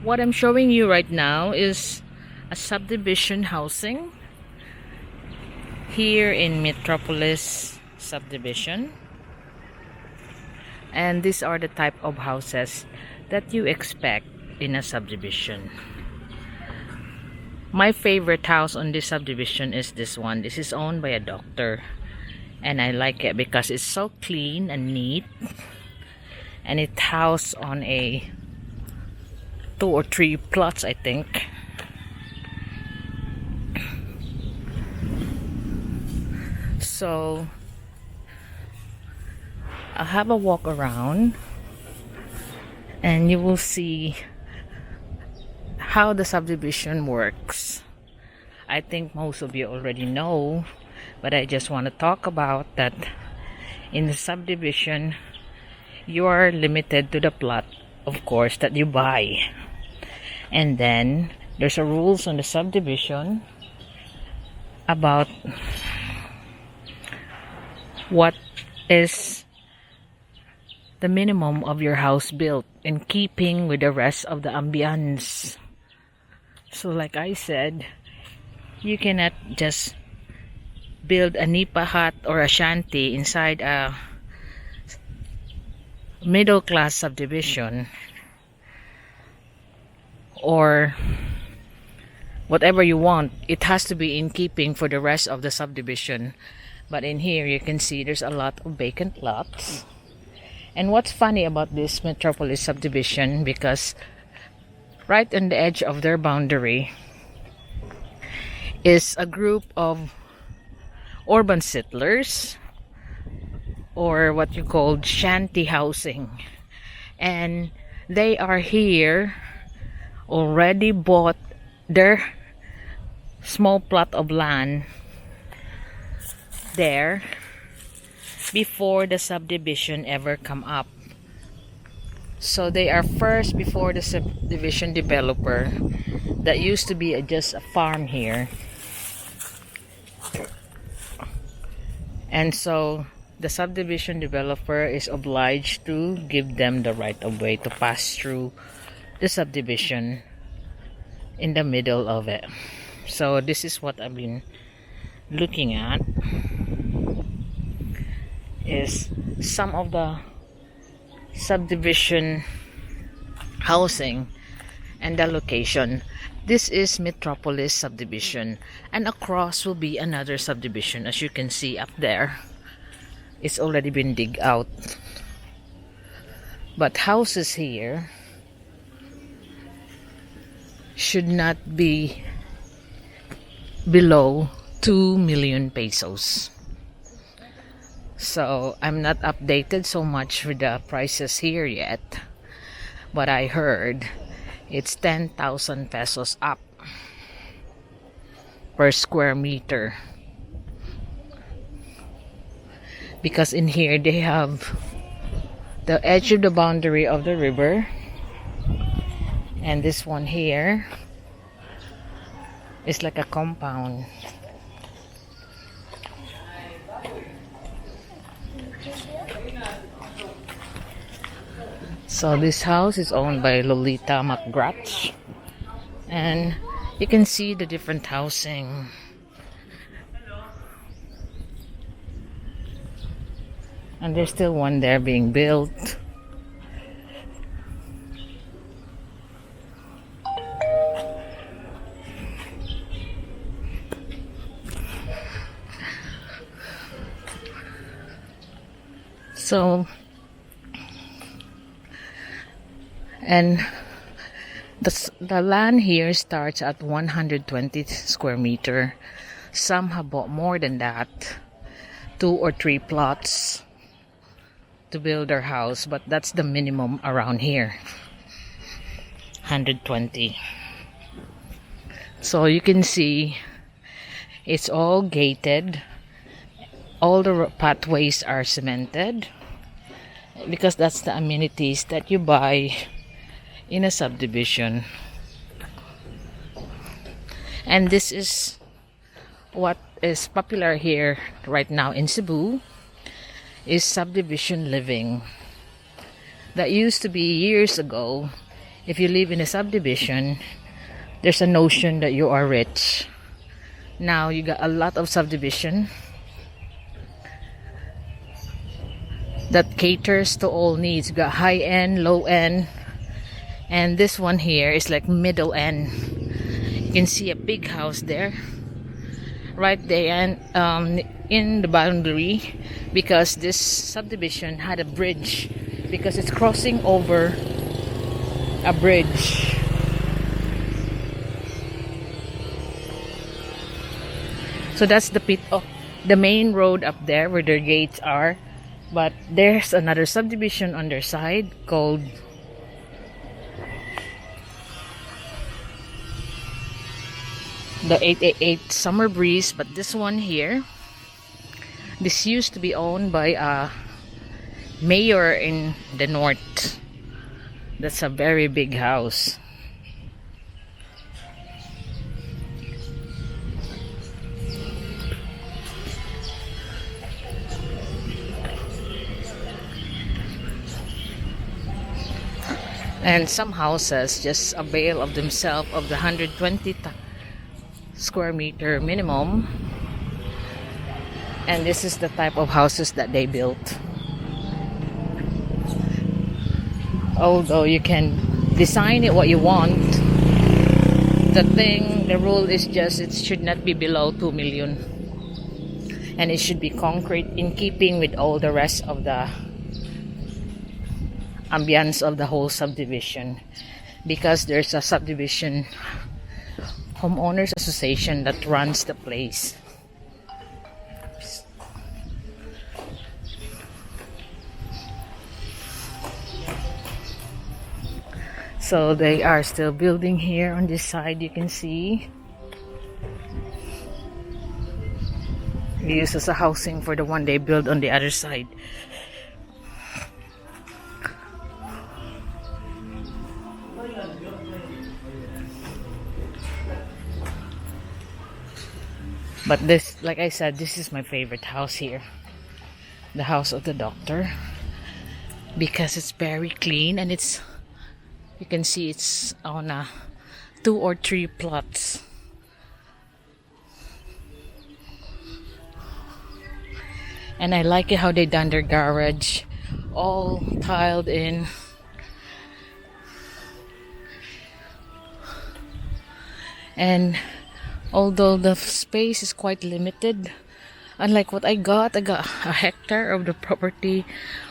What I'm showing you right now is a subdivision housing here in Metropolis Subdivision. And these are the type of houses that you expect in a subdivision. My favorite house on this subdivision is this one. This is owned by a doctor. And I like it because it's so clean and neat. And it housed on a 2 or 3 plots, I think. So I'll have a walk around and you will see how the subdivision works. I think most of you already know, but I just want to talk about that. In the subdivision, you are limited to the plot, of course, that you buy. And then there's a rules on the subdivision about what is the minimum of your house built in keeping with the rest of the ambience. So like I said, you cannot just build a nipa hut or a shanty inside a middle class subdivision or whatever you want. It has to be in keeping for the rest of the subdivision. But in here you can see there's a lot of vacant lots. And what's funny about this Metropolis subdivision, because right on the edge of their boundary is a group of urban settlers, or what you call shanty housing, and they are here already bought their small plot of land there before the subdivision ever come up. So they are first before the subdivision developer that used to be just a farm here. And so the subdivision developer is obliged to give them the right of way to pass through the subdivision in the middle of it. So this is what I've been looking at, is some of the subdivision housing and the location. This is Metropolis subdivision, and across will be another subdivision. As you can see up there, it's already been dig out, but houses here should not be below 2 million pesos. So I'm not updated so much with the prices here yet, but I heard it's 10,000 pesos up per square meter, because in here they have the edge of the boundary of the river, and this one here is like a compound. So this house is owned by Lolita McGrath, and you can see the different housing. And there's still one there being built. So, and the land here starts at 120 square meter. Some have bought more than that, 2 or 3 plots to build their house, but that's the minimum around here, 120. So you can see it's all gated. All the pathways are cemented, because that's the amenities that you buy in a subdivision. And this is what is popular here right now in Cebu, is subdivision living. That used to be years ago if you live in a subdivision, there's a notion that you are rich. Now you got a lot of subdivision that caters to all needs. You got high end, low end, and this one here is like middle end. You can see a big house there, right there, and in the boundary, because this subdivision had a bridge, because it's crossing over a bridge. So that's the pit of the main road up there where their gates are. But there's another subdivision on their side called the 888 Summer Breeze. But this one here, this used to be owned by a mayor in the north. That's a very big house. And some houses just avail of themselves of the 120 square meter minimum. And this is the type of houses that they built. Although you can design it what you want, the rule is just it should not be below 2 million. And it should be concrete in keeping with all the rest of the ambience of the whole subdivision, because there's a subdivision homeowners association that runs the place. So they are still building here on this side. You can see used as a housing for the one they build on the other side. But this, like I said, this is my favorite house here, the house of the doctor, because it's very clean and it's, you can see it's on 2 or 3 plots. And I like it how they done their garage, all tiled in. And although the space is quite limited, unlike what I got a hectare of the property,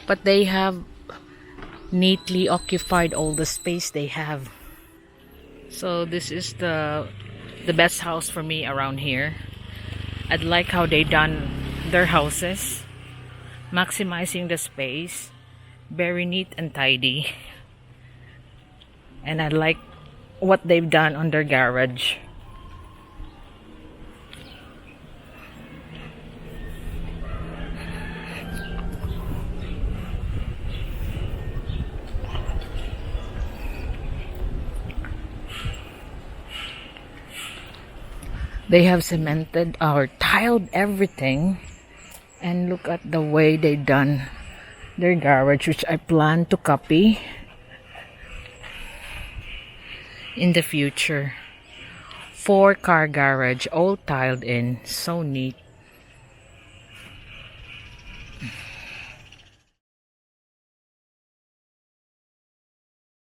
but they have neatly occupied all the space they have. So this is the best house for me around here. I'd like how they done their houses, maximizing the space, very neat and tidy. And I like what they've done on their garage. They have cemented or tiled everything, and look at the way they done their garage, which I plan to copy in the future. 4-car garage, all tiled in, so neat.